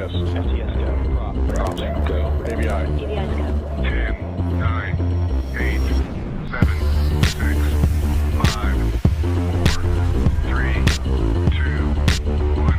FTS. FTS go. Props go. AVI. AVI's go. 10, 9, 8, 7, 6, 5, 4, 3, 2, 1.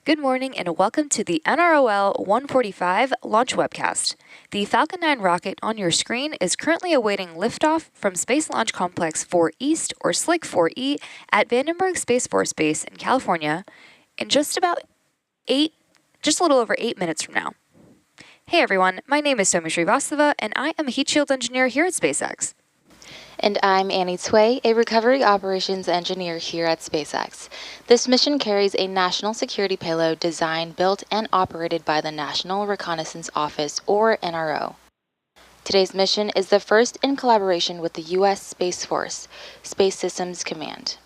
Good morning and welcome to the NROL-145 launch webcast. The Falcon 9 rocket on your screen is currently awaiting liftoff from Space Launch Complex 4 East, or SLIC 4E, at Vandenberg Space Force Base in California in just a little over 8 minutes from now. Hey everyone, my name is Somi Srivastava and I am a heat shield engineer here at SpaceX. And I'm Annie Tway, a recovery operations engineer here at SpaceX. This mission carries a national security payload designed, built, and operated by the National Reconnaissance Office, or NRO. Today's mission is the first in collaboration with the U.S. Space Force, Space Systems Command.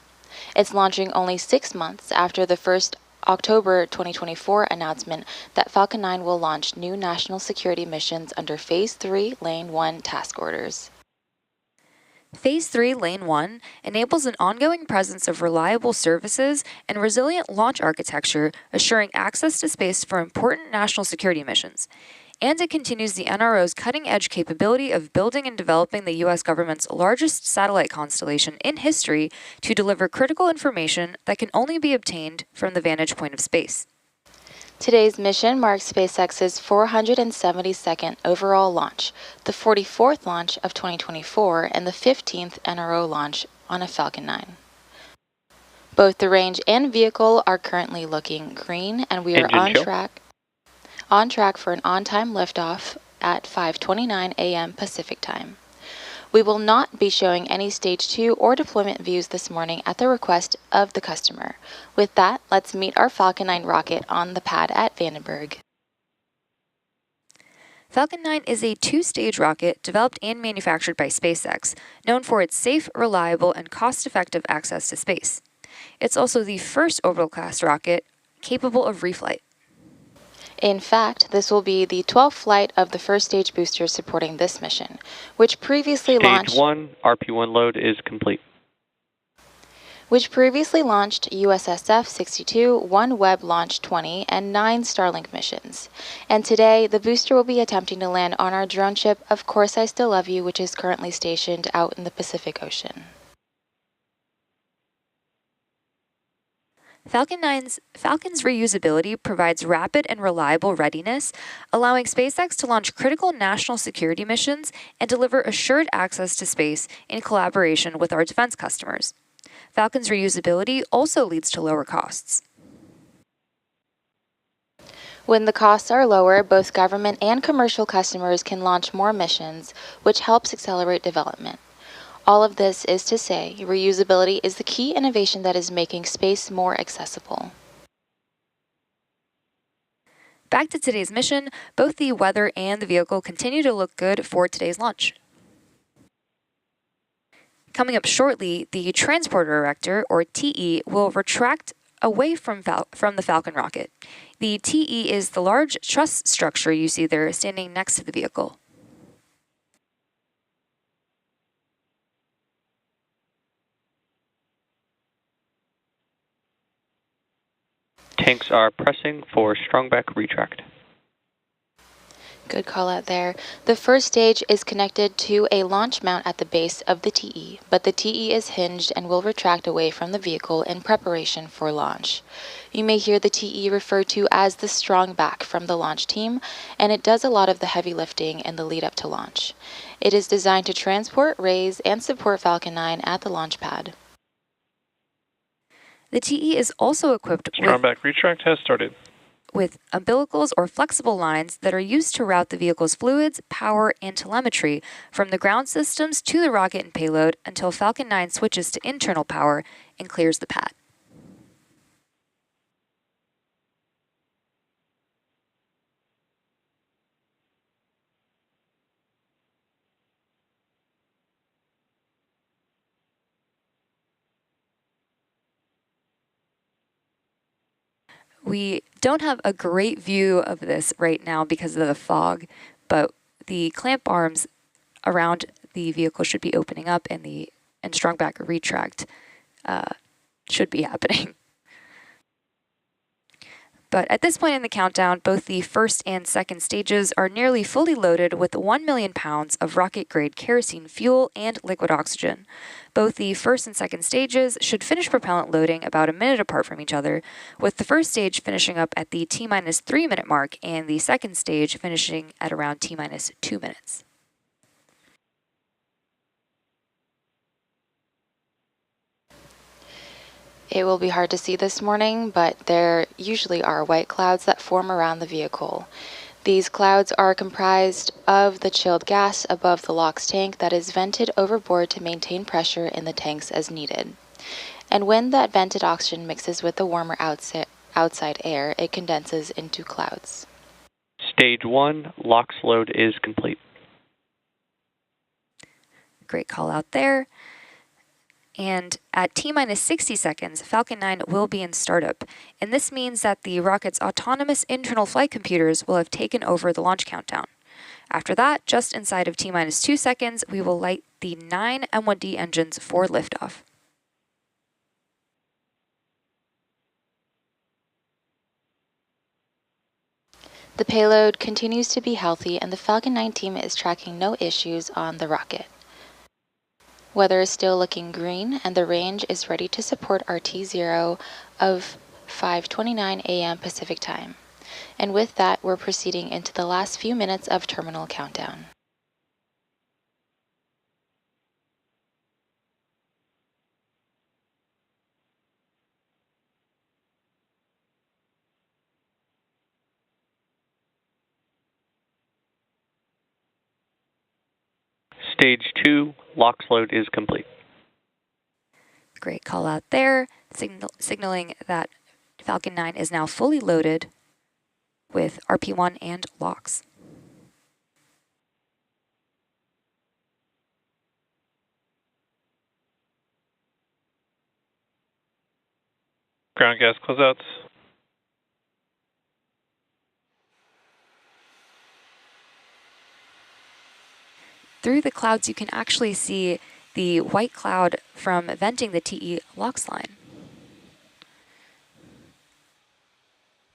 It's launching only 6 months after the first October 2024 announcement that Falcon 9 will launch new national security missions under Phase 3, Lane 1 task orders. Phase 3, Lane 1 enables an ongoing presence of reliable services and resilient launch architecture, assuring access to space for important national security missions. And it continues the NRO's cutting-edge capability of building and developing the U.S. government's largest satellite constellation in history to deliver critical information that can only be obtained from the vantage point of space. Today's mission marks SpaceX's 472nd overall launch, the 44th launch of 2024, and the 15th NRO launch on a Falcon 9. Both the range and vehicle are currently looking green, and we are on track for an on-time liftoff at 5:29 a.m. Pacific Time. We will not be showing any Stage 2 or deployment views this morning at the request of the customer. With that, let's meet our Falcon 9 rocket on the pad at Vandenberg. Falcon 9 is a 2-stage rocket developed and manufactured by SpaceX, known for its safe, reliable, and cost-effective access to space. It's also the first orbital-class rocket capable of reflight. In fact, this will be the 12th flight of the first stage boosters supporting this mission, which previously launched... Stage 1, RP-1 load is complete. Which previously launched USSF-62, OneWeb Launch 20, and 9 Starlink missions. And today, the booster will be attempting to land on our drone ship, Of Course I Still Love You, which is currently stationed out in the Pacific Ocean. Falcon's reusability provides rapid and reliable readiness, allowing SpaceX to launch critical national security missions and deliver assured access to space in collaboration with our defense customers. Falcon's reusability also leads to lower costs. When the costs are lower, both government and commercial customers can launch more missions, which helps accelerate development. All of this is to say, reusability is the key innovation that is making space more accessible. Back to today's mission, both the weather and the vehicle continue to look good for today's launch. Coming up shortly, the Transporter Erector, or TE, will retract away from the Falcon rocket. The TE is the large truss structure you see there standing next to the vehicle. Tanks are pressing for strongback retract. Good call out there. The first stage is connected to a launch mount at the base of the TE, but the TE is hinged and will retract away from the vehicle in preparation for launch. You may hear the TE referred to as the strong back from the launch team, and it does a lot of the heavy lifting in the lead up to launch. It is designed to transport, raise, and support Falcon 9 at the launch pad. The TE is also equipped Strong back retract has started. with umbilicals or flexible lines that are used to route the vehicle's fluids, power, and telemetry from the ground systems to the rocket and payload until Falcon 9 switches to internal power and clears the pad. We don't have a great view of this right now because of the fog, but the clamp arms around the vehicle should be opening up and strong back retract should be happening. But at this point in the countdown, both the first and second stages are nearly fully loaded with 1 million pounds of rocket-grade kerosene fuel and liquid oxygen. Both the first and second stages should finish propellant loading about a minute apart from each other, with the first stage finishing up at the T-minus 3 minute mark and the second stage finishing at around T-minus 2 minutes. It will be hard to see this morning, but there usually are white clouds that form around the vehicle. These clouds are comprised of the chilled gas above the LOX tank that is vented overboard to maintain pressure in the tanks as needed. And when that vented oxygen mixes with the warmer outside air, it condenses into clouds. Stage 1, LOX load is complete. Great call out there. And at T-minus 60 seconds, Falcon 9 will be in startup. And this means that the rocket's autonomous internal flight computers will have taken over the launch countdown. After that, just inside of T-minus 2 seconds, we will light the 9 M1D engines for liftoff. The payload continues to be healthy, and the Falcon 9 team is tracking no issues on the rocket. Weather is still looking green, and the range is ready to support our T0 of 5:29 a.m. Pacific time. And with that, we're proceeding into the last few minutes of terminal countdown. Stage 2, LOX load is complete. Great call out there, signaling that Falcon 9 is now fully loaded with RP1 and LOX. Ground gas closeouts. Through the clouds, you can actually see the white cloud from venting the TE LOX line.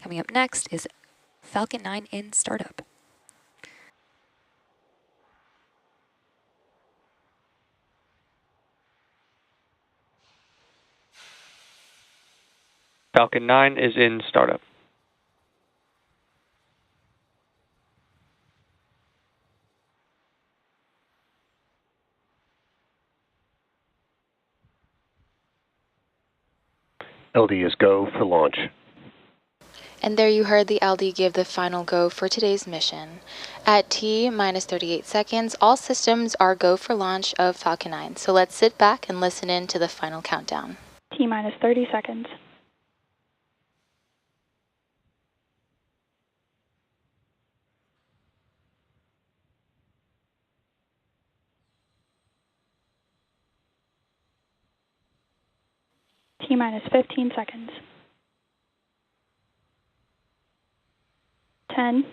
Coming up next is Falcon 9 in startup. Falcon 9 is in startup. LD is go for launch. And there you heard the LD give the final go for today's mission. At T-minus 38 seconds, all systems are go for launch of Falcon 9. So let's sit back and listen in to the final countdown. T-minus 30 seconds. T-minus 15 seconds. 10,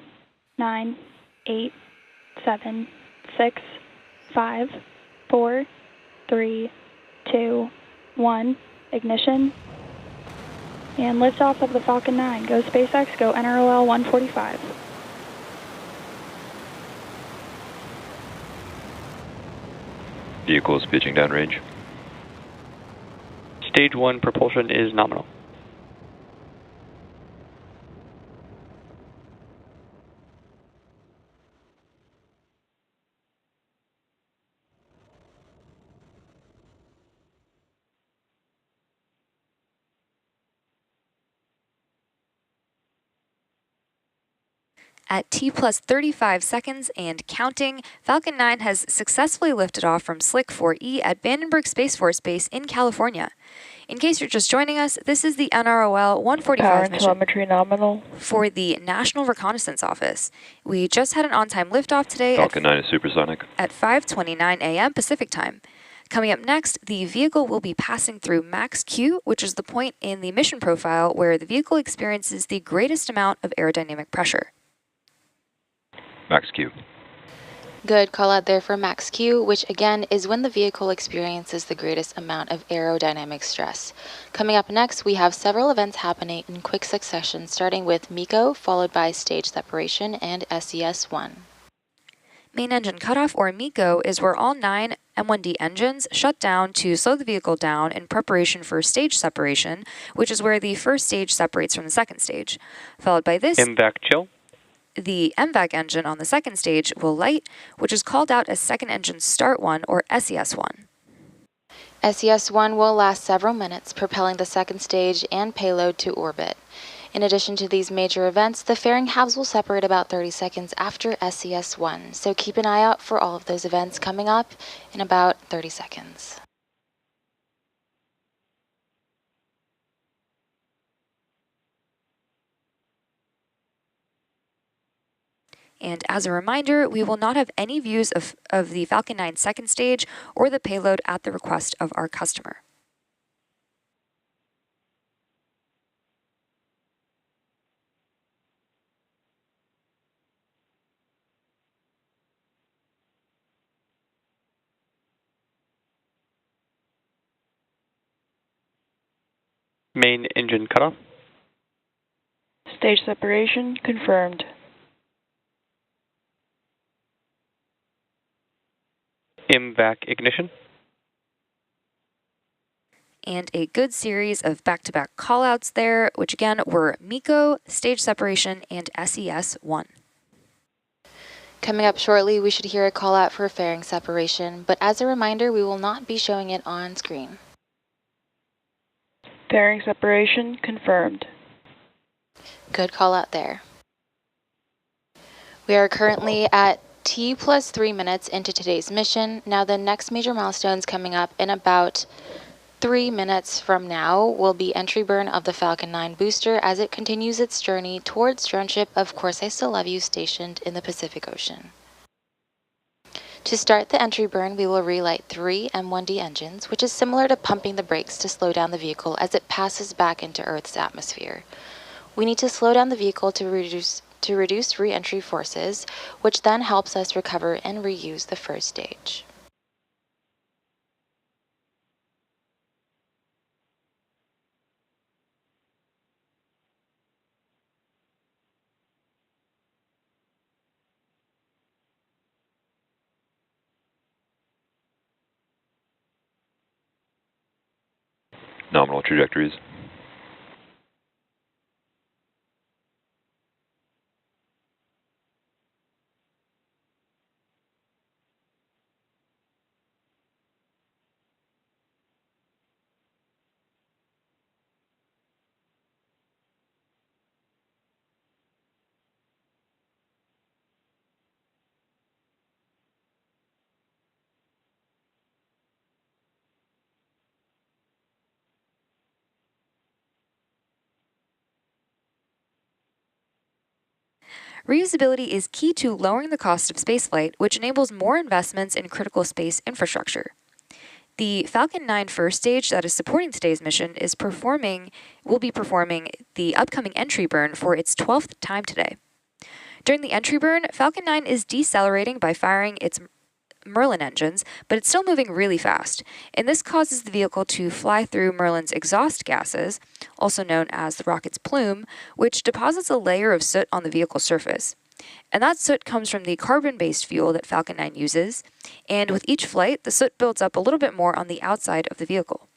9, 8, 7, 6, 5, 4, 3, 2, 1. Ignition. And liftoff of the Falcon 9. Go SpaceX, go NROL-145. Vehicle is pitching downrange. Stage 1 propulsion is nominal. At T plus 35 seconds and counting, Falcon 9 has successfully lifted off from Slick 4E at Vandenberg Space Force Base in California. In case you're just joining us, this is the NROL-145 Power and mission telemetry nominal for the National Reconnaissance Office. We just had an on-time liftoff today Falcon 9 is supersonic. at 5:29 a.m. Pacific time. Coming up next, the vehicle will be passing through max Q, which is the point in the mission profile where the vehicle experiences the greatest amount of aerodynamic pressure. Max Q. Good call out there for max Q, which again is when the vehicle experiences the greatest amount of aerodynamic stress. Coming up next, we have several events happening in quick succession, starting with MECO, followed by stage separation and SES-1. Main engine cutoff, or MECO, is where all 9 M1D engines shut down to slow the vehicle down in preparation for stage separation, which is where the first stage separates from the second stage. Followed by this, MVAC chill. the MVAC engine on the second stage will light, which is called out as second engine start 1, or SES-1. SES-1 will last several minutes, propelling the second stage and payload to orbit. In addition to these major events, the fairing halves will separate about 30 seconds after SES-1, so keep an eye out for all of those events coming up in about 30 seconds. And as a reminder, we will not have any views of the Falcon 9 second stage or the payload at the request of our customer. Main engine cutoff. stage separation confirmed. MVAC ignition. And a good series of back-to-back callouts there, which again were MECO, stage separation, and SES-1. Coming up shortly, we should hear a call out for fairing separation, but as a reminder, we will not be showing it on screen. Fairing separation confirmed. Good call out there. We are currently at T plus 3 minutes into today's mission. Now the next major milestones coming up in about 3 minutes from now will be entry burn of the Falcon 9 booster as it continues its journey towards droneship Of Course I Still Love You stationed in the Pacific Ocean. To start the entry burn, we will relight 3 M1D engines, which is similar to pumping the brakes to slow down the vehicle as it passes back into Earth's atmosphere. We need to slow down the vehicle to reduce re-entry forces, which then helps us recover and reuse the first stage. Nominal trajectories. Reusability is key to lowering the cost of spaceflight, which enables more investments in critical space infrastructure. The Falcon 9 first stage that is supporting today's mission will be performing the upcoming entry burn for its 12th time today. During the entry burn, Falcon 9 is decelerating by firing its Merlin engines, but it's still moving really fast, and this causes the vehicle to fly through Merlin's exhaust gases, also known as the rocket's plume, which deposits a layer of soot on the vehicle surface. And that soot comes from the carbon-based fuel that Falcon 9 uses, and with each flight, the soot builds up a little bit more on the outside of the vehicle.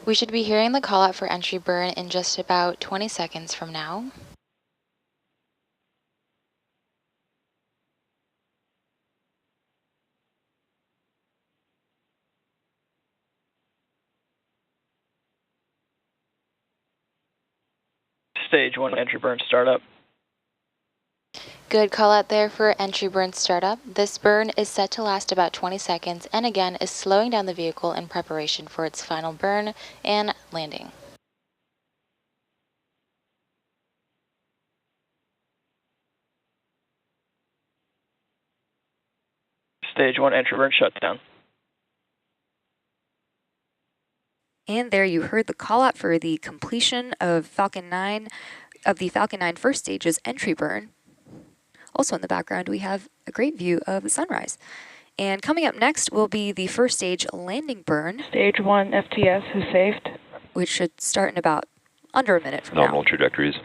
We should be hearing the call out for entry burn in just about 20 seconds from now. Stage 1 entry burn startup. Good call out there for entry burn startup. This burn is set to last about 20 seconds and again is slowing down the vehicle in preparation for its final burn and landing. Stage 1 entry burn shutdown. And there you heard the call out for the completion of Falcon 9, of the Falcon 9 first stage's entry burn. Also in the background, we have a great view of the sunrise. And coming up next will be the first stage landing burn. Stage 1 FTS is saved. Which should start in about under a minute from Nominal now. trajectories.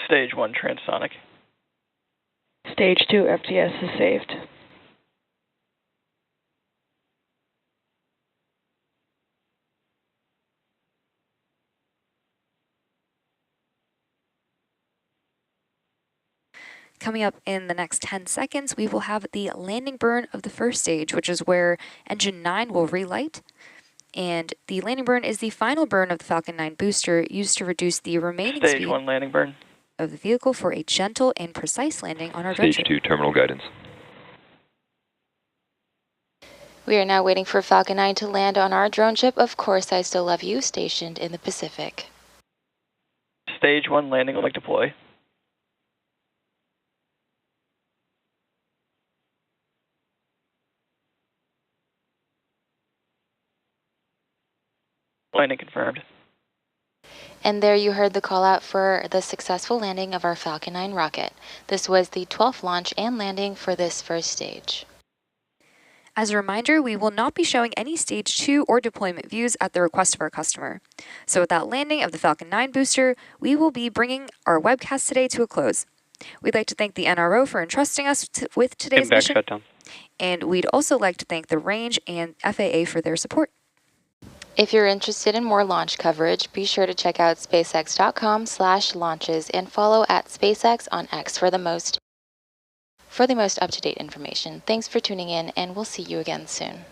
Stage 1 transonic. Stage 2 FTS is saved. Coming up in the next 10 seconds, we will have the landing burn of the first stage, which is where engine 9 will relight. And the landing burn is the final burn of the Falcon 9 booster used to reduce the remaining Stage speed 1 landing burn. of the vehicle for a gentle and precise landing on our Stage drone 2 terminal guidance. We are now waiting for Falcon 9 to land on our drone ship, Of Course I Still Love You, stationed in the Pacific. Stage 1 landing leg deploy. Landing confirmed. And there you heard the call out for the successful landing of our Falcon 9 rocket. This was the 12th launch and landing for this first stage. As a reminder, we will not be showing any Stage 2 or deployment views at the request of our customer. So with that landing of the Falcon 9 booster, we will be bringing our webcast today to a close. We'd like to thank the NRO for entrusting us with today's Impact mission. shutdown. And we'd also like to thank the Range and FAA for their support. If you're interested in more launch coverage, be sure to check out spacex.com/launches and follow at SpaceX on X for the most up-to-date information. Thanks for tuning in, and we'll see you again soon.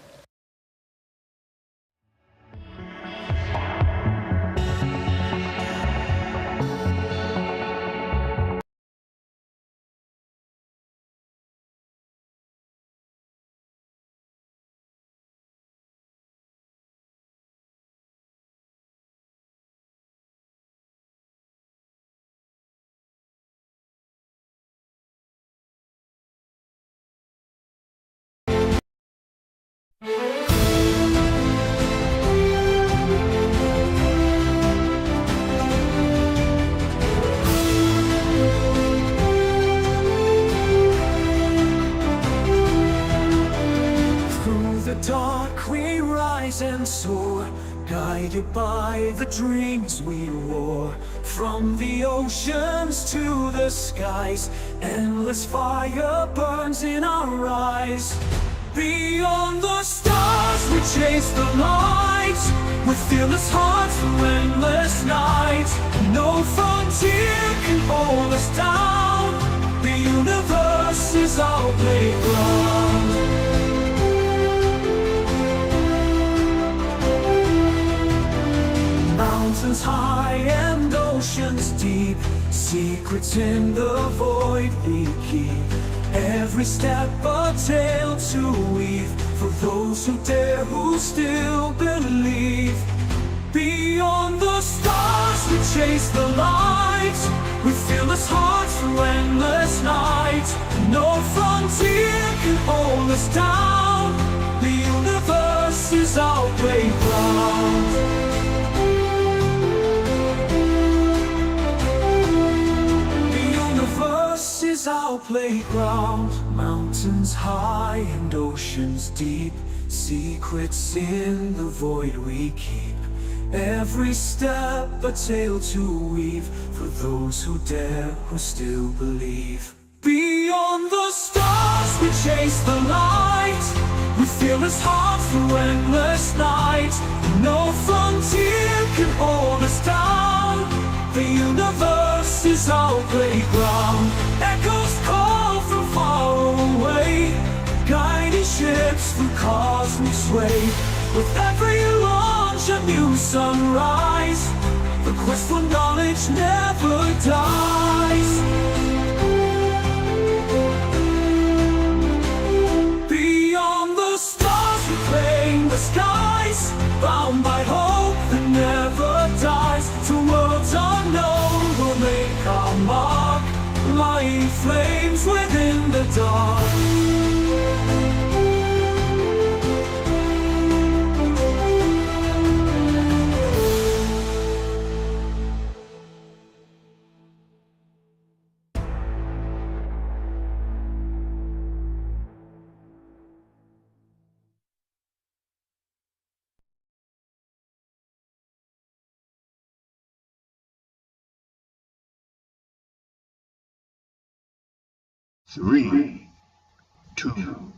Dark we rise and soar, guided by the dreams we wore. From the oceans to the skies, endless fire burns in our eyes. Beyond the stars we chase the light, with fearless hearts through endless nights. No frontier can hold us down. The universe is our playground. Mountains high and oceans deep, secrets in the void we keep. Every step a tale to weave, for those who dare, who still believe. Beyond the stars we chase the light, with fearless hearts through endless nights. No frontier can hold us down. The universe is our playground. Is our playground. Mountains high and oceans deep, secrets in the void we keep. Every step a tale to weave, for those who dare, who still believe. Beyond the stars we chase the light, with fearless hearts through endless night. No frontier can hold us down. The universe is our playground. Echoes call from far away, guiding ships through cosmic sway. With every launch a new sunrise, the quest for knowledge never dies. Beyond the stars we claim the skies, bound by hope that never dies. To worlds unknown we'll make our mark, lighting flames within the dark. Three, two,